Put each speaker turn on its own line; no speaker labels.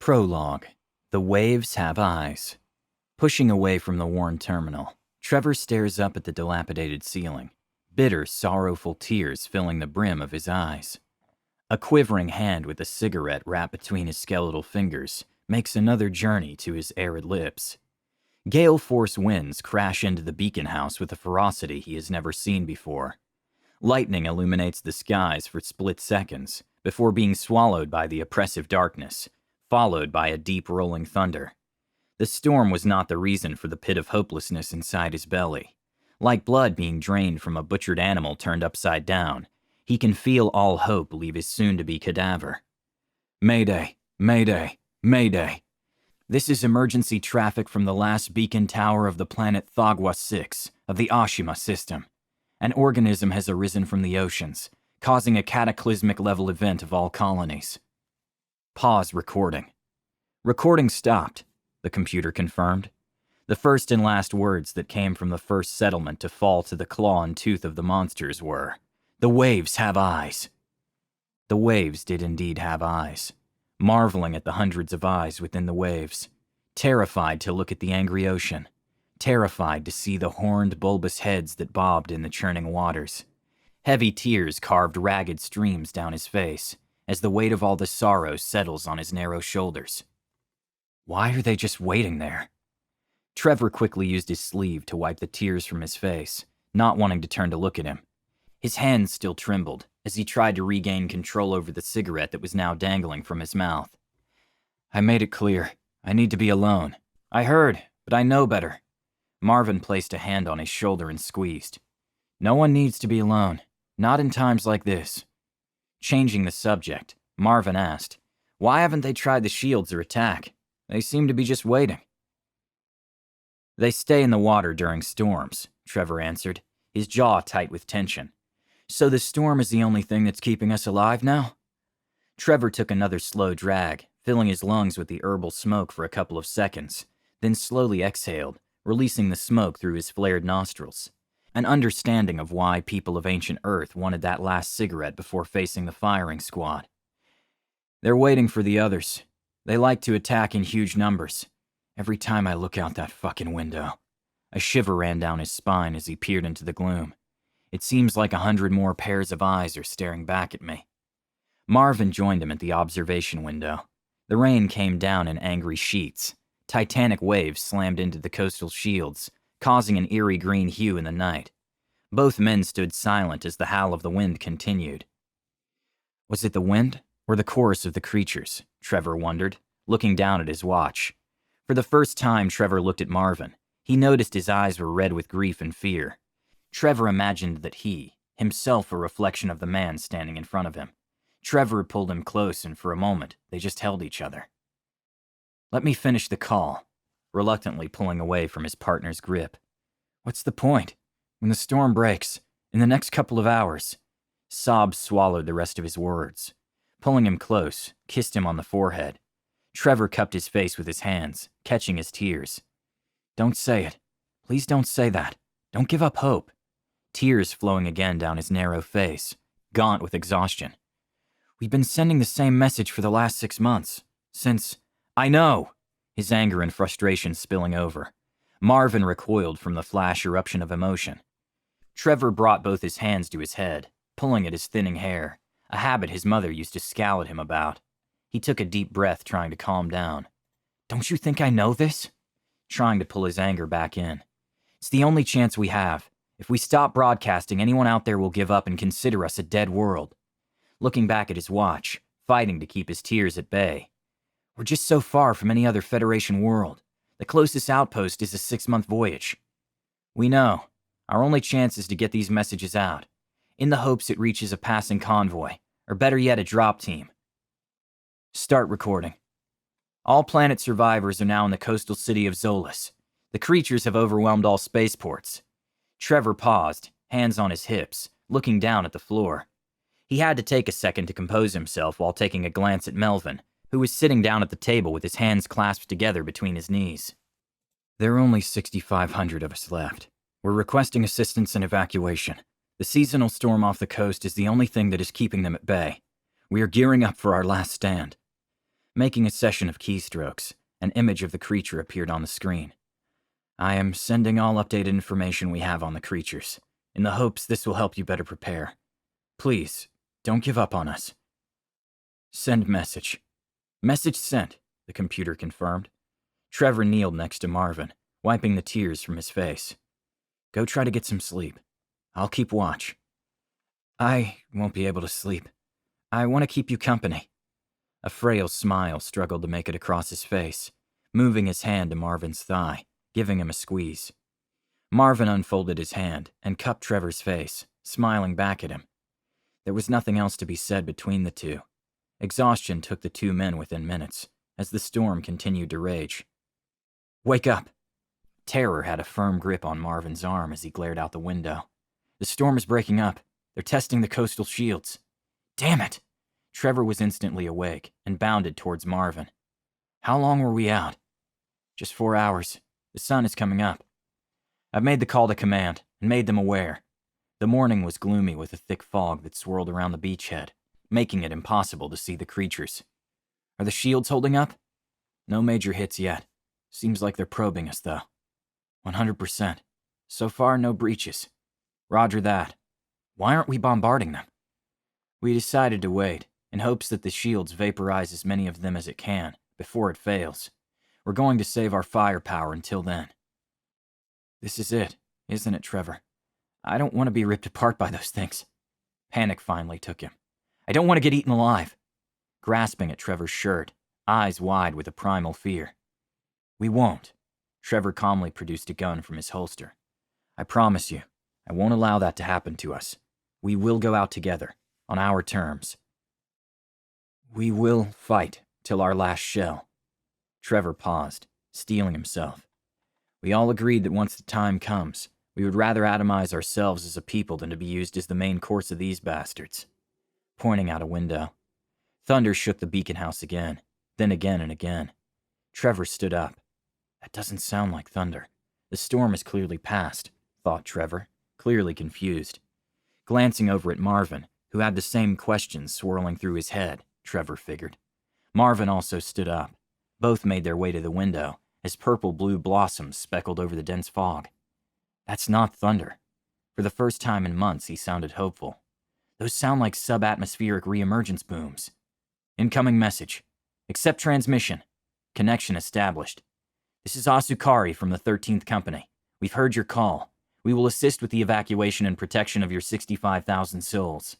Prologue. The waves have eyes. Pushing away from the worn terminal, Trevor stares up at the dilapidated ceiling, bitter, sorrowful tears filling the brim of his eyes. A quivering hand with a cigarette wrapped between his skeletal fingers makes another journey to his arid lips. Gale force winds crash into the beacon house with a ferocity he has never seen before. Lightning illuminates the skies for split seconds before being swallowed by the oppressive darkness, followed by a deep rolling thunder. The storm was not the reason for the pit of hopelessness inside his belly. Like blood being drained from a butchered animal turned upside down, he can feel all hope leave his soon-to-be cadaver. Mayday, mayday, mayday. This is emergency traffic from the last beacon tower of the planet Thagua 6 of the Ashima system. An organism has arisen from the oceans, causing a cataclysmic level event of all colonies. Pause recording. Recording stopped, the computer confirmed. The first and last words that came from the first settlement to fall to the claw and tooth of the monsters were, "The waves have eyes." The waves did indeed have eyes, marveling at the hundreds of eyes within the waves, terrified to look at the angry ocean, terrified to see the horned, bulbous heads that bobbed in the churning waters. Heavy tears carved ragged streams down his face as the weight of all the sorrow settles on his narrow shoulders. Why are they just waiting there? Trevor quickly used his sleeve to wipe the tears from his face, not wanting to turn to look at him. His hands still trembled as he tried to regain control over the cigarette that was now dangling from his mouth. I made it clear. I need to be alone. I heard, but I know better. Marvin placed a hand on his shoulder and squeezed. No one needs to be alone, not in times like this. Changing the subject, Marvin asked, why haven't they tried the shields or attack? They seem to be just waiting. They stay in the water during storms, Trevor answered, his jaw tight with tension. So the storm is the only thing that's keeping us alive now? Trevor took another slow drag, filling his lungs with the herbal smoke for a couple of seconds, then slowly exhaled, releasing the smoke through his flared nostrils. An understanding of why people of ancient Earth wanted that last cigarette before facing the firing squad. They're waiting for the others. They like to attack in huge numbers. Every time I look out that fucking window. A shiver ran down his spine as he peered into the gloom. It seems like 100 more pairs of eyes are staring back at me. Marvin joined him at the observation window. The rain came down in angry sheets. Titanic waves slammed into the coastal shields, causing an eerie green hue in the night. Both men stood silent as the howl of the wind continued. Was it the wind or the chorus of the creatures? Trevor wondered, looking down at his watch. For the first time Trevor looked at Marvin, he noticed his eyes were red with grief and fear. Trevor imagined that he, himself a reflection of the man standing in front of him. Trevor pulled him close and for a moment they just held each other. Let me finish the call, reluctantly pulling away from his partner's grip. What's the point? When the storm breaks, in the next couple of hours. Sobs swallowed the rest of his words. Pulling him close, kissed him on the forehead. Trevor cupped his face with his hands, catching his tears. Don't say it. Please don't say that. Don't give up hope. Tears flowing again down his narrow face, gaunt with exhaustion. We've been sending the same message for the last 6 months. Since... I know! His anger and frustration spilling over. Marvin recoiled from the flash eruption of emotion. Trevor brought both his hands to his head, pulling at his thinning hair, a habit his mother used to scowl at him about. He took a deep breath, trying to calm down. Don't you think I know this? Trying to pull his anger back in. It's the only chance we have. If we stop broadcasting, anyone out there will give up and consider us a dead world. Looking back at his watch, fighting to keep his tears at bay. We're just so far from any other Federation world. The closest outpost is a 6-month voyage. We know. Our only chance is to get these messages out, in the hopes it reaches a passing convoy, or better yet, a drop team. Start recording. All planet survivors are now in the coastal city of Zolas. The creatures have overwhelmed all spaceports. Trevor paused, hands on his hips, looking down at the floor. He had to take a second to compose himself while taking a glance at Melvin, who was sitting down at the table with his hands clasped together between his knees. There are only 6,500 of us left. We're requesting assistance and evacuation. The seasonal storm off the coast is the only thing that is keeping them at bay. We are gearing up for our last stand. Making a session of keystrokes, an image of the creature appeared on the screen. I am sending all updated information we have on the creatures, in the hopes this will help you better prepare. Please, don't give up on us. Send message. Message sent, the computer confirmed. Trevor kneeled next to Marvin, wiping the tears from his face. Go try to get some sleep. I'll keep watch. I won't be able to sleep. I want to keep you company. A frail smile struggled to make it across his face, moving his hand to Marvin's thigh, giving him a squeeze. Marvin unfolded his hand and cupped Trevor's face, smiling back at him. There was nothing else to be said between the two. Exhaustion took the two men within minutes, as the storm continued to rage. Wake up! Terror had a firm grip on Marvin's arm as he glared out the window. The storm is breaking up. They're testing the coastal shields. Damn it! Trevor was instantly awake and bounded towards Marvin. How long were we out? Just 4 hours. The sun is coming up. I've made the call to command and made them aware. The morning was gloomy with a thick fog that swirled around the beachhead, making it impossible to see the creatures. Are the shields holding up? No major hits yet. Seems like they're probing us, though. 100%. So far, no breaches. Roger that. Why aren't we bombarding them? We decided to wait, in hopes that the shields vaporize as many of them as it can, before it fails. We're going to save our firepower until then. This is it, isn't it, Trevor? I don't want to be ripped apart by those things. Panic finally took him. I don't want to get eaten alive. Grasping at Trevor's shirt, eyes wide with a primal fear. We won't. Trevor calmly produced a gun from his holster. I promise you, I won't allow that to happen to us. We will go out together, on our terms. We will fight till our last shell. Trevor paused, steeling himself. We all agreed that once the time comes, we would rather atomize ourselves as a people than to be used as the main course of these bastards. Pointing out a window. Thunder shook the beacon house again, then again and again. Trevor stood up. That doesn't sound like thunder. The storm is clearly past, thought Trevor, clearly confused. Glancing over at Marvin, who had the same questions swirling through his head, Trevor figured. Marvin also stood up. Both made their way to the window, as purple-blue blossoms speckled over the dense fog. That's not thunder. For the first time in months, he sounded hopeful. Those sound like subatmospheric reemergence booms. Incoming message. Accept transmission. Connection established. This is Asukari from the 13th Company. We've heard your call. We will assist with the evacuation and protection of your 65,000 souls.